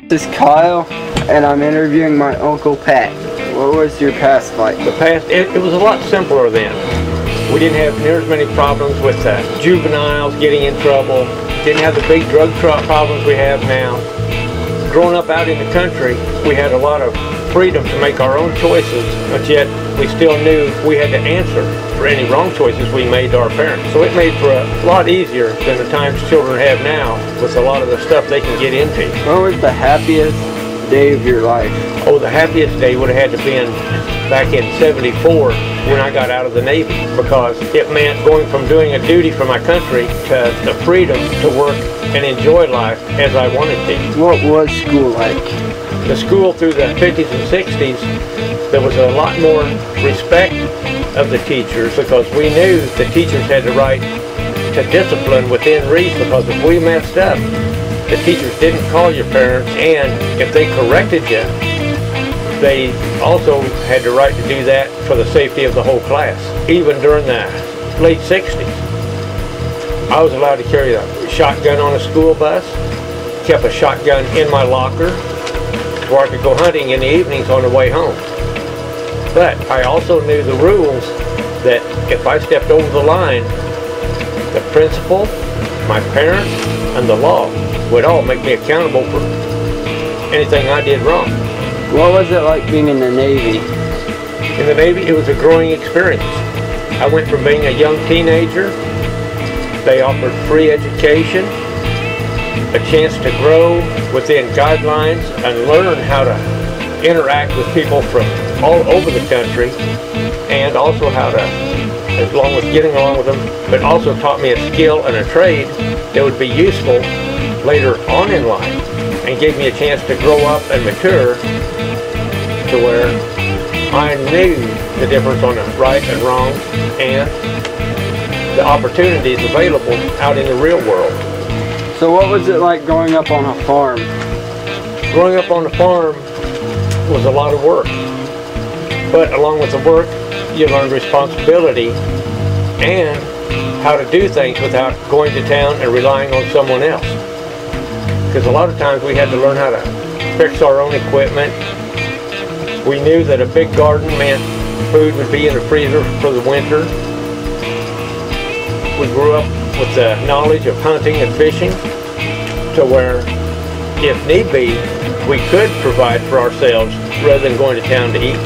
This is Kyle, and I'm interviewing my Uncle Pat. What was your past like? The past, it was a lot simpler then. We didn't have near as many problems with juveniles getting in trouble. Didn't have the big drug problems we have now. Growing up out in the country, we had a lot of freedom to make our own choices, but yet we still knew we had to answer for any wrong choices we made to our parents. So it made for a lot easier than the times children have now with a lot of the stuff they can get into. What was the happiest day of your life? Oh, the happiest day would have had to been back in '74 when I got out of the Navy, because it meant going from doing a duty for my country to the freedom to work and enjoy life as I wanted to. What was school like? The school through the 50s and 60s, there was a lot more respect of the teachers, because we knew the teachers had the right to discipline within reason, because if we messed up, the teachers didn't call your parents, and if they corrected you, they also had the right to do that for the safety of the whole class. Even during the late 60s, I was allowed to carry a shotgun on a school bus, kept a shotgun in my locker, where I could go hunting in the evenings on the way home. But I also knew the rules that if I stepped over the line, the principal, my parents, and the law would all make me accountable for anything I did wrong. What was it like being in the Navy? In the Navy, it was a growing experience. I went from being a young teenager. They offered free education, a chance to grow within guidelines and learn how to interact with people from all over the country, and also how to, as long as getting along with them, but also taught me a skill and a trade that would be useful later on in life, and gave me a chance to grow up and mature to where I knew the difference on the right and wrong and the opportunities available out in the real world. So what was it like growing up on a farm? Growing up on a farm was a lot of work, but along with the work, you learned responsibility and how to do things without going to town and relying on someone else. Because a lot of times we had to learn how to fix our own equipment. We knew that a big garden meant food would be in the freezer for the winter. We grew up with the knowledge of hunting and fishing, to where, if need be, we could provide for ourselves rather than going to town to eat.